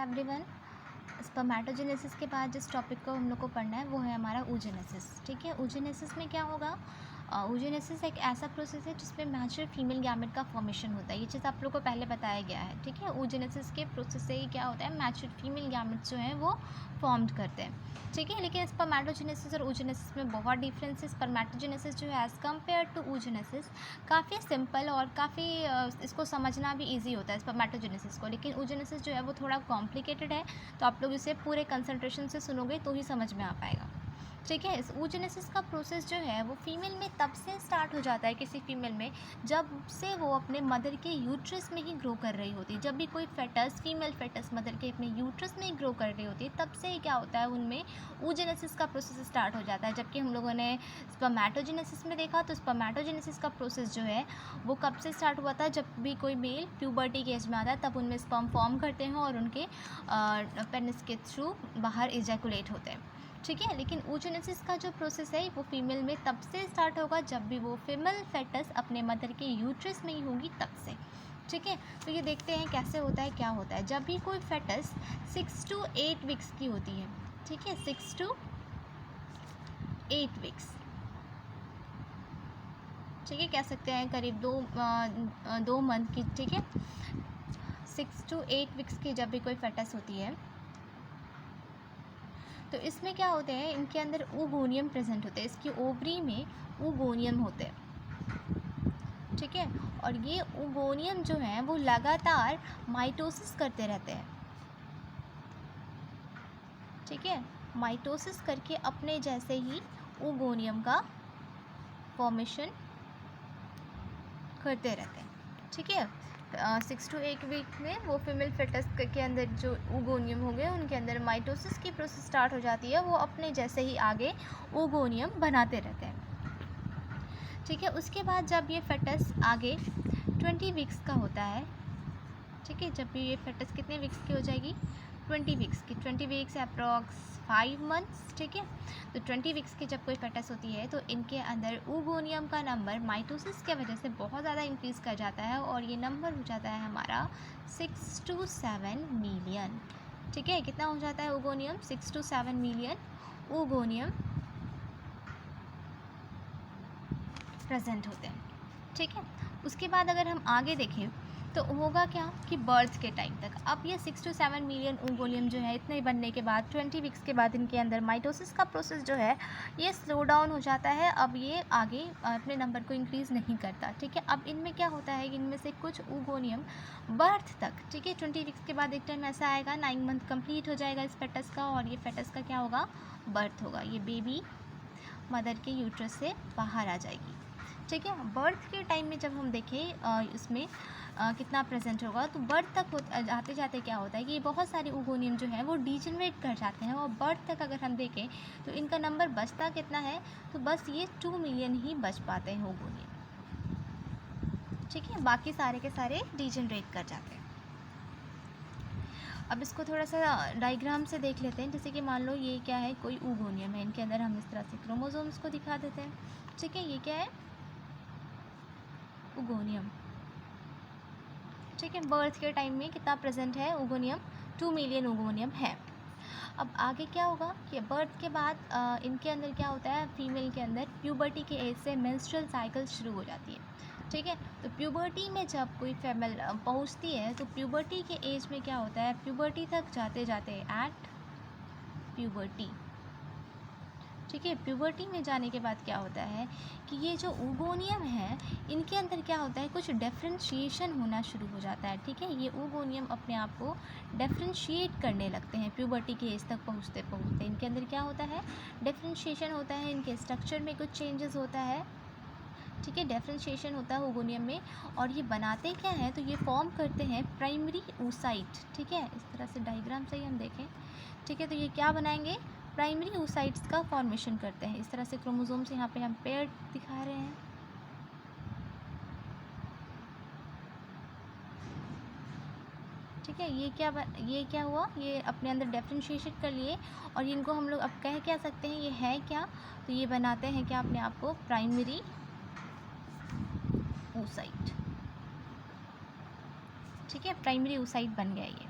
Everyone. Spermatogenesis के बाद जिस टॉपिक को हम लोग को पढ़ना है वो है हमारा oogenesis। ठीक है, oogenesis में क्या होगा? oogenesis एक ऐसा प्रोसेस है जिसमें मैच्योर फीमेल गैमेट का फॉर्मेशन होता है। ये चीज़ आप लोग को पहले बताया गया है। ठीक है, oogenesis के प्रोसेस से ही क्या होता है, मैच्योर फीमेल गैमेट्स जो हैं वो फॉर्म्ड करते हैं। ठीक है, लेकिन स्पर्मेटोजेनेसिस और oogenesis में बहुत डिफरेंस है। स्पर्मेटोजेनेसिस जो है एज़ कम्पेयर टू oogenesis काफ़ी सिंपल और काफ़ी इसको समझना भी ईजी होता है स्पर्मेटोजेनेसिस को, लेकिन oogenesis जो है वो थोड़ा कॉम्प्लिकेटेड है। तो आप लोग इसे पूरे कंसंट्रेशन से सुनोगे तो ही समझ में आ पाएगा। ठीक है, इस oogenesis का प्रोसेस जो है वो फीमेल में तब से स्टार्ट हो जाता है, किसी फीमेल में, जब से वो अपने मदर के यूट्रस में ही ग्रो कर रही होती है। जब भी कोई फेटस, फीमेल फेटस मदर के अपने यूट्रस में ही ग्रो कर रही होती है, तब से ही क्या होता है, उनमें oogenesis का प्रोसेस स्टार्ट हो जाता है। जबकि हम लोगों ने स्पर्मेटोजेनेसिस में देखा तो स्पर्मेटोजेनेसिस का प्रोसेस जो है वो कब से स्टार्ट हुआ था, जब भी कोई मेल प्यूबर्टी के एज में आता है तब उनमें स्पर्म फॉर्म करते हैं और उनके पेनिस के थ्रू बाहर इजैकुलेट होते हैं। ठीक है, लेकिन oogenesis का जो प्रोसेस है वो फीमेल में तब से स्टार्ट होगा जब भी वो फीमेल फेटस अपने मदर के यूट्रस में ही होगी, तब से। ठीक है, तो ये देखते हैं कैसे होता है, क्या होता है। जब भी कोई फेटस 6 to 8 वीक्स की होती है, ठीक है, 6 to 8 वीक्स, ठीक है, कह सकते हैं करीब 2 मंथ की। ठीक है, 6 to 8 वीक्स की जब भी कोई फेटस होती है तो इसमें क्या होते हैं, इनके अंदर oogoनियम प्रेजेंट होते हैं। इसकी ओवरी में oogoनियम होते हैं। ठीक है, और ये oogoनियम जो हैं वो लगातार माइटोसिस करते रहते हैं। ठीक है, माइटोसिस करके अपने जैसे ही oogoनियम का फॉर्मेशन करते रहते हैं। ठीक है, 6 to 8 वीक में वो फीमेल फेटस के अंदर जो oogoनियम हो गए, उनके अंदर माइटोसिस की प्रोसेस स्टार्ट हो जाती है। वो अपने जैसे ही आगे oogoनियम बनाते रहते हैं। ठीक है, उसके बाद जब ये फेटस आगे 20 वीक्स का होता है, ठीक है, जब भी ये फेटस कितने वीक्स की हो जाएगी, 20 वीक्स की। 20 वीक्स अप्रॉक्स 5 मंथ्स। ठीक है, तो 20 वीक्स की जब कोई फेटस होती है तो इनके अंदर oogoनियम का नंबर माइटोसिस के वजह से बहुत ज़्यादा इंक्रीज़ कर जाता है और ये नंबर हो जाता है हमारा 6 to 7 मिलियन। ठीक है, कितना हो जाता है oogoनियम, 6 to 7 मिलियन oogoनियम प्रेजेंट होते हैं। ठीक है, उसके बाद अगर हम आगे देखें तो होगा क्या कि बर्थ के टाइम तक, अब ये 6 to 7 मिलियन oogoनियम जो है इतने बनने के बाद 20 वीक्स के बाद इनके अंदर माइटोसिस का प्रोसेस जो है ये स्लो डाउन हो जाता है। अब ये आगे अपने नंबर को इंक्रीज़ नहीं करता। ठीक है, अब इनमें क्या होता है कि इनमें से कुछ oogoनियम बर्थ तक, ठीक है, 20 वीक्स के बाद एक टाइम ऐसा आएगा, 9 मंथ कंप्लीट हो जाएगा इस फेटस का और ये फेटस का क्या होगा, बर्थ होगा। ये बेबी मदर के यूट्रस से बाहर आ जाएगी। ठीक है, बर्थ के टाइम में जब हम देखें इसमें कितना प्रेजेंट होगा, तो बर्थ तक आते जाते क्या होता है कि बहुत सारे oogoनियम जो हैं वो डिजनरेट कर जाते हैं और बर्थ तक अगर हम देखें तो इनका नंबर बचता कितना है, तो बस ये 2 मिलियन ही बच पाते हैं oogoनियम। ठीक है, बाकी सारे के सारे डिजनरेट कर जाते हैं। अब इसको थोड़ा सा डायग्राम से देख लेते हैं। जैसे कि मान लो ये क्या है, कोई oogoनियम है, इनके अंदर हम इस तरह से क्रोमोसोम्स को दिखा देते हैं। ठीक है, ये क्या है, oogoनियम। ठीक है, बर्थ के टाइम में कितना प्रेजेंट है oogoनियम, 2 मिलियन oogoनियम है। अब आगे क्या होगा कि बर्थ के बाद इनके अंदर क्या होता है, फीमेल के अंदर प्यूबर्टी के एज से मेंस्ट्रुअल साइकिल शुरू हो जाती है। ठीक है, तो प्यूबर्टी में जब कोई फीमेल पहुंचती है तो प्यूबर्टी के एज में क्या होता है, प्यूबर्टी तक जाते जाते एट प्यूबर्टी, ठीक है, प्यूबर्टी में जाने के बाद क्या होता है कि ये जो oogoनियम है इनके अंदर क्या होता है, कुछ डिफ्रेंशिएशन होना शुरू हो जाता है। ठीक है, ये oogoनियम अपने आप को डिफ्रेंशिएट करने लगते हैं प्यूबर्टी के एज तक पहुँचते पहुँचते। इनके अंदर क्या होता है, डिफ्रेंशिएशन होता है, इनके स्ट्रक्चर में कुछ चेंजेस होता है। ठीक है, डिफ्रेंशिएशन होता है oogoनियम में और ये बनाते क्या हैं, तो ये फॉर्म करते हैं प्राइमरी oocyte। ठीक है, इस तरह से डायग्राम से ही हम देखें। ठीक है, तो ये क्या बनाएंगे, प्राइमरी oocytes का फॉर्मेशन करते हैं। इस तरह से क्रोमोसोम से यहाँ पे हम पेयर दिखा रहे हैं। ठीक है, ये क्या हुआ, ये अपने अंदर डिफ्रेंशिएशन कर लिए और इनको हम लोग अब कह क्या सकते हैं, ये है क्या, तो ये बनाते हैं क्या अपने आप को, प्राइमरी oocyte। ठीक है, प्राइमरी oocyte बन गया ये।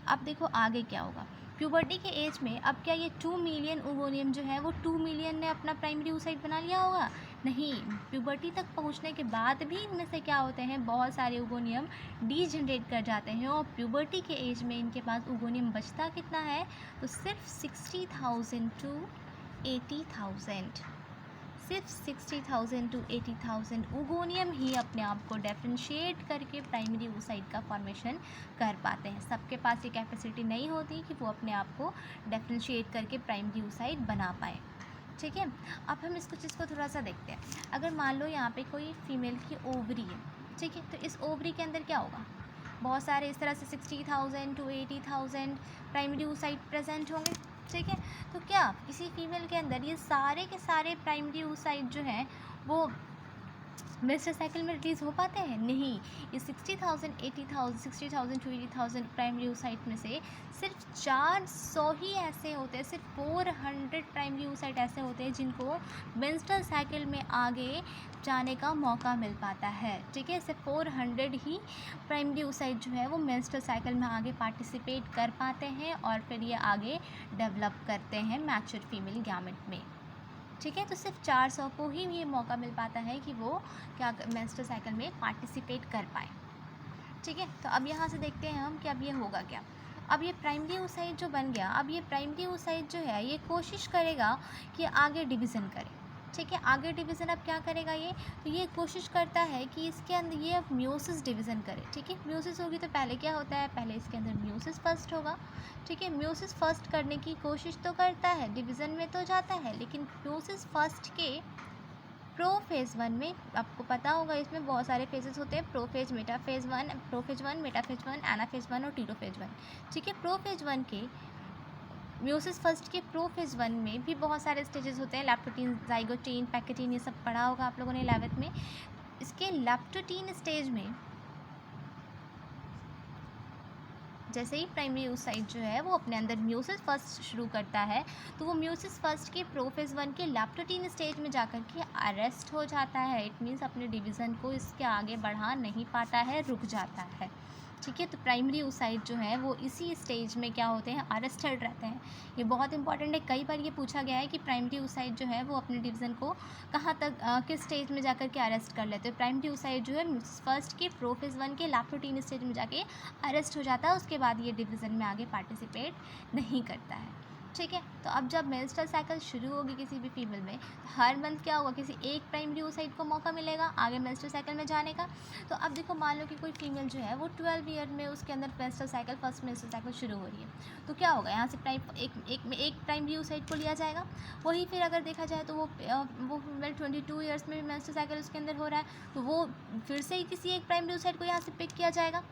अब देखो आगे क्या होगा, प्यूबर्टी के एज में अब क्या ये 2 मिलियन ओवोनियम जो है वो 2 मिलियन ने अपना प्राइमरी oocyte बना लिया होगा? नहीं, प्यूबर्टी तक पहुंचने के बाद भी इनमें से क्या होते हैं, बहुत सारे ओवोनियम डीजनरेट कर जाते हैं और प्यूबर्टी के एज में इनके पास ओवोनियम बचता कितना है, तो सिर्फ 60,000 टू 80,000, सिर्फ 60,000 टू 80,000 ओगोनियम ही अपने आप को डिफरेंशिएट करके प्राइमरी oocyte का फॉर्मेशन कर पाते हैं। सबके पास ये कैपेसिटी नहीं होती कि वो अपने आप को डिफरेंशिएट करके प्राइमरी oocyte बना पाए। ठीक है, अब हम इसको चीज़ को थोड़ा सा देखते हैं। अगर मान लो यहाँ पे कोई फीमेल की ओवरी है, ठीक है, तो इस ओवरी के अंदर क्या होगा, बहुत सारे इस तरह से 60,000 टू 80,000 प्राइमरी oocyte प्रेजेंट होंगे। ठीक है, तो क्या किसी फीमेल के अंदर ये सारे के सारे प्राइमरी oocyte जो हैं वो मेंस्ट्रुअल साइकिल में रिलीज़ हो पाते हैं? नहीं, ये 60,000 80,000 60,000 टू 80,000 प्राइमरी oocyte में से सिर्फ 400 ही ऐसे होते हैं, सिर्फ 400 प्राइमरी oocyte ऐसे होते हैं जिनको मेंस्ट्रुअल साइकिल में आगे जाने का मौका मिल पाता है। ठीक है, सिर्फ 400 ही प्राइमरी oocyte जो है वो मेंस्ट्रुअल साइकिल में आगे पार्टिसिपेट कर पाते हैं और फिर ये आगे डेवलप करते हैं मैच्योर फीमेल गैमेट में। ठीक है, तो सिर्फ 400 को ही ये मौका मिल पाता है कि वो क्या मेंस्ट्रुअल साइकिल में पार्टिसिपेट कर पाए। ठीक है, तो अब यहाँ से देखते हैं हम कि अब ये होगा क्या। अब ये प्राइमरी oocyte जो बन गया, अब ये प्राइमरी oocyte जो है ये कोशिश करेगा कि आगे डिवीज़न करे। ठीक है, आगे डिवीज़न अब क्या करेगा ये, तो ये कोशिश करता है कि इसके अंदर ये अब म्यूसिस डिवीज़न करे। ठीक है, म्यूसिस होगी तो पहले क्या होता है, पहले इसके अंदर म्यूसिस फर्स्ट होगा। ठीक है, म्यूसिस फर्स्ट करने की कोशिश तो करता है, डिवीज़न में तो जाता है, लेकिन म्यूसिस फर्स्ट के प्रोफेज 1 में आपको पता होगा इसमें बहुत सारे फेजेस होते हैं, प्रोफेज 1, मेटाफेज 1, एनाफेज 1 और टीलोफेज 1। ठीक है, प्रोफेज 1 के म्यूसिस फर्स्ट के प्रोफेज 1 में भी बहुत सारे स्टेजेस होते हैं, लैप्टोटीन, जाइगोटीन, पैकेटीन, ये सब पढ़ा होगा आप लोगों ने 11th में। इसके लैप्टोटीन स्टेज में जैसे ही प्राइमरी oocyte जो है वो अपने अंदर म्यूसिस फर्स्ट शुरू करता है, तो वो म्यूसिस फर्स्ट के प्रोफेज 1 के लैप्टोटीन स्टेज में जाकर के अरेस्ट हो जाता है। इट मीन्स अपने डिवीज़न को इसके आगे बढ़ा नहीं पाता है, रुक जाता है। ठीक है, तो प्राइमरी oocyte जो है वो इसी स्टेज में क्या होते हैं, अरेस्टेड रहते हैं। ये बहुत इंपॉर्टेंट है, कई बार ये पूछा गया है कि प्राइमरी oocyte जो है वो अपने डिवीज़न को कहाँ तक किस स्टेज में जाकर के अरेस्ट कर लेते हैं। प्राइमरी oocyte जो है फर्स्ट के प्रोफेज 1 के लैप्टोटीन स्टेज में जाके अरेस्ट हो जाता है, उसके बाद ये डिवीज़न में आगे पार्टिसिपेट नहीं करता है। ठीक है, तो अब जब मेंस्ट्रुअल साइकिल शुरू होगी किसी भी फीमेल में, हर मंथ क्या होगा, किसी एक प्राइमरी oocyte को मौका मिलेगा आगे मेंस्ट्रुअल साइकिल में जाने का। तो अब देखो मान लो कि कोई फीमेल जो है वो 12 ईयर में उसके अंदर menstrual cycle, first menstrual cycle शुरू हो रही है, तो क्या होगा, यहाँ से एक प्राइमरी oocyte को लिया जाएगा। वही फिर अगर देखा जाए तो वो फीमेल 22 ईयर्स में भी मेंस्ट्रुअल साइकिल उसके अंदर हो रहा है, तो वो फिर से ही किसी एक प्राइमरी oocyte को यहाँ से पिक किया जाएगा।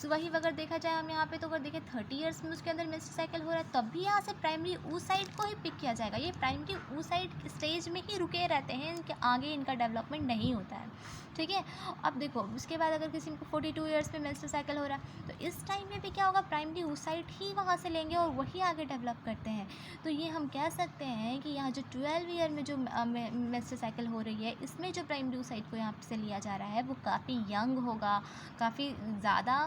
वही अगर देखा जाए हम यहाँ पे, तो अगर देखें 30 ईयर्स में उसके अंदर मेंस्ट्रुअल साइकिल हो रहा है, तब भी यहाँ से प्राइमरी oocyte को ही पिक किया जाएगा। ये प्राइमरी oocyte स्टेज में ही रुके रहते हैं, इनके आगे इनका डेवलपमेंट नहीं होता है। ठीक है, अब देखो उसके बाद अगर किसी को 42 ईयर्स में मेंस्ट्रुअल साइकिल हो रहा है, तो इस टाइम में भी क्या होगा, प्राइमरी oocyte ही वहाँ से लेंगे और वही आगे डेवलप करते हैं। तो ये हम कह सकते हैं कि यहाँ जो 12 ईयर में जो मेंस्ट्रुअल साइकिल हो रही है, इसमें जो प्राइमरी oocyte को यहाँ से लिया जा रहा है वो काफ़ी यंग होगा, काफ़ी ज़्यादा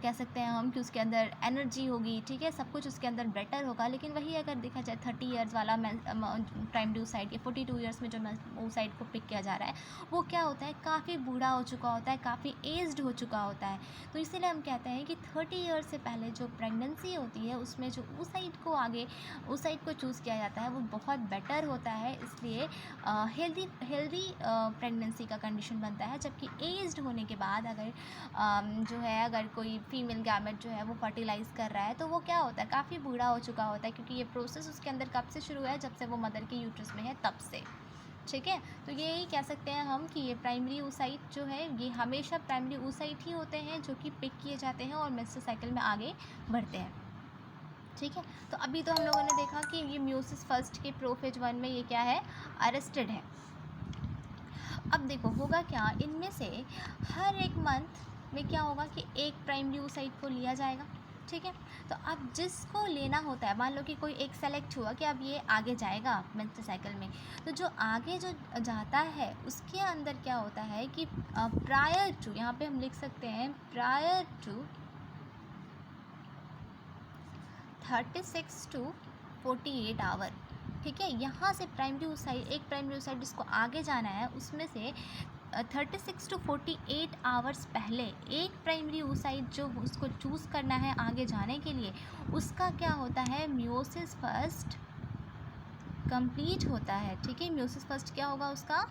कह सकते हैं हम कि उसके अंदर एनर्जी होगी। ठीक है, सब कुछ उसके अंदर बेटर होगा। लेकिन वही अगर देखा जाए 30 ईयर्स वाला प्राइमरी oocyte या 42 ईयर्स में जो oocyte को पिक किया जा रहा है, वो क्या होता है, काफ़ी बूढ़ा हो चुका होता है, काफ़ी एज्ड हो चुका होता है। तो इसीलिए हम कहते हैं कि 30 ईयर्स से पहले जो प्रेगनेंसी होती है उसमें जो oocyte को चूज़ किया जाता है वो बहुत बेटर होता है। इसलिए हेल्दी प्रेगनेंसी का कंडीशन बनता है। जबकि एज्ड होने के बाद अगर जो है अगर कोई फीमेल गैमेट जो है वो फर्टिलाइज़ कर रहा है, तो वो क्या होता है, काफ़ी बूढ़ा हो चुका होता है, क्योंकि ये प्रोसेस उसके अंदर कब से शुरू है, जब से वो मदर के यूट्रस में है तब से। ठीक है, तो यही कह सकते हैं हम कि ये प्राइमरी oocyte जो है ये हमेशा प्राइमरी oocyte ही होते हैं जो कि पिक किए जाते हैं और मेंस्ट्रुअल साइकिल में आगे बढ़ते हैं। ठीक है, तो अभी तो हम लोगों ने देखा कि ये म्यूसिस फर्स्ट के प्रोफेज 1 में ये क्या है, अरेस्टेड है। अब देखो होगा क्या, इनमें से हर एक मंथ में क्या होगा कि एक प्राइमरी oocyte को लिया जाएगा। ठीक है, तो अब जिसको लेना होता है, मान लो कि कोई एक सेलेक्ट हुआ कि अब ये आगे जाएगा मेंस्ट्रुअल साइकिल में, तो जो आगे जो जाता है उसके अंदर क्या होता है कि प्रायर टू, यहाँ पे हम लिख सकते हैं प्रायर टू 36 to 48 आवर, ठीक है। यहाँ से प्राइमरी oocyte, एक प्राइमरी oocyte जिसको आगे जाना है उसमें से 36 to 48 आवर्स पहले एक प्राइमरी oocyte जो उसको चूज़ करना है आगे जाने के लिए, उसका क्या होता है, म्यूसिस फर्स्ट कंप्लीट होता है, ठीक है। म्यूसिस फर्स्ट क्या होगा, उसका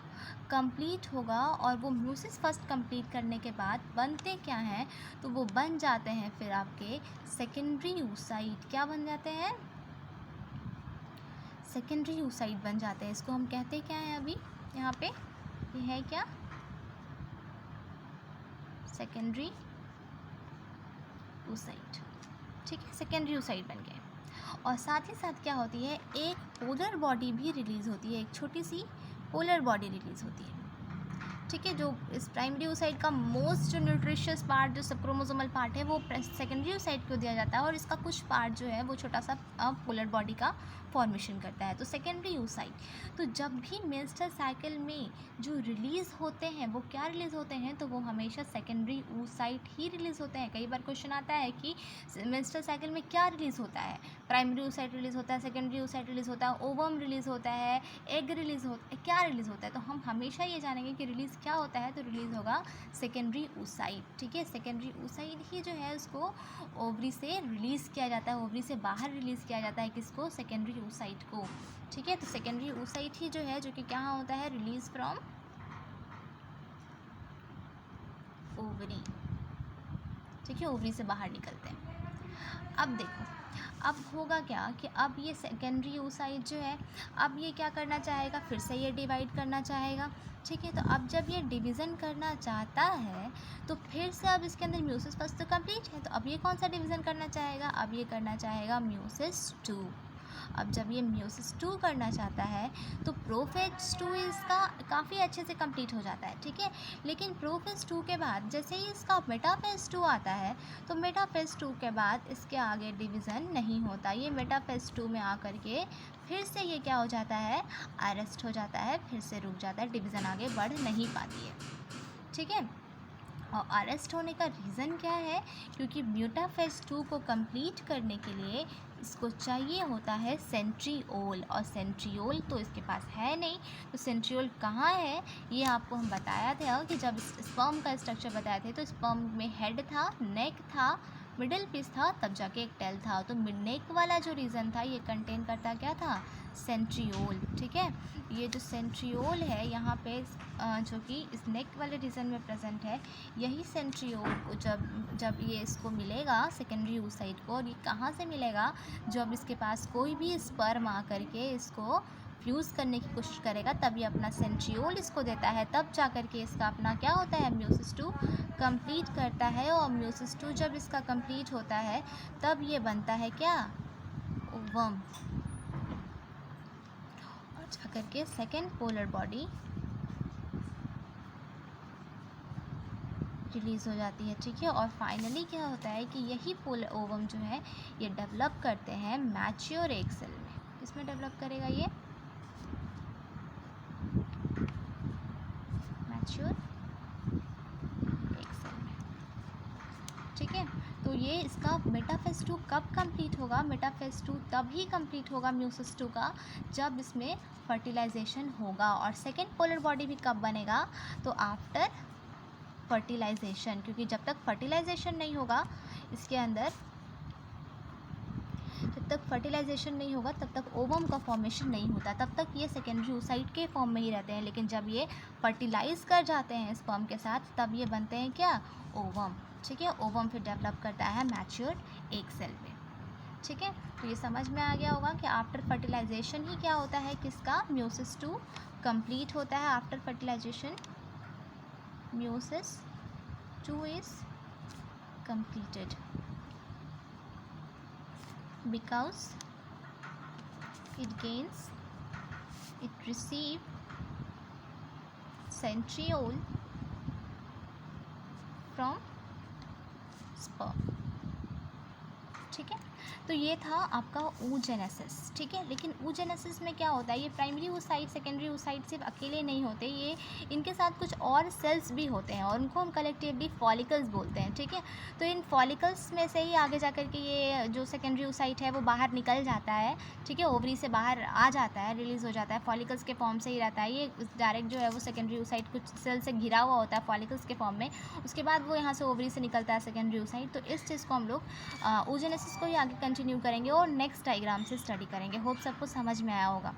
कंप्लीट होगा, और वो म्यूसिस फर्स्ट कंप्लीट करने के बाद बनते क्या हैं, तो वो बन जाते हैं फिर आपके सेकेंडरी oocyte। क्या बन जाते हैं, सेकेंडरी oocyte बन जाते हैं। इसको हम कहते क्या हैं अभी यहाँ पे, ये है क्या, सेकेंडरी oocyte, ठीक है। सेकेंडरी oocyte बन गए, और साथ ही साथ क्या होती है, एक पोलर बॉडी भी रिलीज़ होती है, एक छोटी सी पोलर बॉडी रिलीज़ होती है, ठीक है। जो इस प्राइमरी oocyte का मोस्ट जो न्यूट्रिशियस पार्ट, जो सब क्रोमोसोमल पार्ट है, वो सेकेंडरी oocyte को दिया जाता है, और इसका कुछ पार्ट जो है वो छोटा सा पोलर बॉडी का फॉर्मेशन करता है। तो सेकेंडरी oocyte, तो जब भी मेंस्ट्रुअल साइकिल में जो रिलीज़ होते हैं वो क्या रिलीज़ होते हैं, तो वो हमेशा सेकेंडरी oocyte ही रिलीज़ होते हैं। कई बार क्वेश्चन आता है कि मेंस्ट्रुअल साइकिल में क्या रिलीज़ होता है, प्राइमरी oocyte रिलीज़ होता है, सेकेंडरी oocyte रिलीज़ होता है, ओवम रिलीज़ होता है, एग रिलीज़ होता है, क्या रिलीज़ होता है, तो हम हमेशा ये जानेंगे कि रिलीज़ क्या होता है, तो रिलीज़ होगा सेकेंडरी oocyte, ठीक है। सेकेंडरी oocyte ही जो है उसको ओवरी से रिलीज़ किया जाता है, ओवरी से बाहर रिलीज़ किया जाता है, किसको, सेकेंडरी oocyte को, ठीक है। तो सेकेंडरी oocyte ही जो है, जो कि क्या होता है, रिलीज़ फ्रॉम ओवरी, ठीक है, ओवरी से बाहर निकलते हैं। अब देखो, अब होगा क्या कि अब ये सेकेंडरी oocyte जो है, अब ये क्या करना चाहेगा, फिर से ये डिवाइड करना चाहेगा, ठीक है। तो अब जब ये डिवीज़न करना चाहता है, तो फिर से अब इसके अंदर म्यूसिस फर्स्ट तो कंप्लीट है, तो अब ये कौन सा डिवीज़न करना चाहेगा, अब ये करना चाहेगा म्यूसिस 2। अब जब ये म्यूसिस 2 करना चाहता है, तो प्रोफेज 2 इसका काफ़ी अच्छे से कंप्लीट हो जाता है, ठीक है। लेकिन प्रोफेज 2 के बाद जैसे ही इसका मेटाफेज 2 आता है, तो मेटाफेज 2 के बाद इसके आगे डिवीज़न नहीं होता। ये मेटाफेज 2 में आकर के फिर से ये क्या हो जाता है, अरेस्ट हो जाता है, फिर से रुक जाता है, डिवीज़न आगे बढ़ नहीं पाती है, ठीक है। और अरेस्ट होने का रीज़न क्या है, क्योंकि मेटाफेज 2 को कंप्लीट करने के लिए इसको चाहिए होता है सेंट्रियोल, और सेंट्रियोल तो इसके पास है नहीं। तो सेंट्रियोल कहाँ है, ये आपको हम बताया था कि जब स्पर्म का स्ट्रक्चर बताए थे, तो स्पर्म में हेड था, नेक था, मिडिल पीस था, तब जाके एक टेल था। तो नेक वाला जो रीज़न था ये कंटेन करता क्या था, सेंट्रियोल, ठीक है। ये जो सेंट्रियोल है यहाँ पे जो कि इस नेक वाले रीजन में प्रेजेंट है, यही सेंट्रियोल को जब ये इसको मिलेगा सेकेंडरी oocyte को, और ये कहाँ से मिलेगा, जब इसके पास कोई भी स्पर्म आ करके इसको फ्यूज़ करने की कोशिश करेगा, तब ये अपना सेंट्रियोल इसको देता है, तब जा कर के इसका अपना क्या होता है, म्यूसिस 2 कंप्लीट करता है। और म्यूसिस 2 जब इसका कंप्लीट होता है, तब ये बनता है क्या, ओवम, और जा कर के सेकेंड पोलर बॉडी रिलीज़ हो जाती है, ठीक है। और फाइनली क्या होता है कि यही पोलर ओवम जो है ये डेवलप करते हैं मैच्योर एग सेल में। किसमें डेवलप करेगा ये, मैच्योर एग सेल में, ठीक है। तो ये इसका मेटाफेज 2 कब कंप्लीट होगा, मेटाफेज 2 तब ही कंप्लीट होगा म्यूसिस 2 का, जब इसमें फर्टिलाइजेशन होगा। और सेकेंड पोलर बॉडी भी कब बनेगा, तो आफ्टर फर्टिलाइजेशन, क्योंकि जब तक फर्टिलाइजेशन नहीं होगा इसके अंदर, जब तक फर्टिलाइजेशन नहीं होगा तब तक ओवम का फॉर्मेशन नहीं होता, तब तक ये सेकेंडरी oocyte के फॉर्म में ही रहते हैं। लेकिन जब ये फर्टिलाइज कर जाते हैं स्पर्म के साथ, तब ये बनते हैं क्या, ओवम, ठीक है। ओवम फिर डेवलप करता है मैच्योर्ड एग सेल में, ठीक है। तो ये समझ में आ गया होगा कि आफ्टर फर्टिलाइजेशन ही क्या होता है, किसका, म्यूसिस 2 कंप्लीट होता है। After fertilization meiosis 2 is completed because it receive centriole from sperm, ठीक है। तो ये था आपका oogenesis, ठीक है। लेकिन oogenesis में क्या होता है, ये प्राइमरी oocyte सेकेंडरी oocyte सिर्फ अकेले नहीं होते, ये इनके साथ कुछ और सेल्स भी होते हैं और उनको हम कलेक्टिवली फॉलिकल्स बोलते हैं, ठीक है। तो इन फॉलिकल्स में से ही आगे जा कर के ये जो सेकेंडरी oocyte है वो बाहर निकल जाता है, ठीक है, ओवरी से बाहर आ जाता है, रिलीज़ हो जाता है, फॉलिकल्स के फॉर्म से ही रहता है ये। डायरेक्ट जो है वो सेकेंडरी oocyte कुछ सेल से घिरा हुआ होता है फॉलिकल्स के फॉर्म में, उसके बाद वो यहाँ से ओवरी से निकलता है सेकेंडरी oocyte। तो इस चीज़ को हम लोग oogenesis को ही आगे कंटिन्यू करेंगे और नेक्स्ट डायग्राम से स्टडी करेंगे। होप सबको समझ में आया होगा।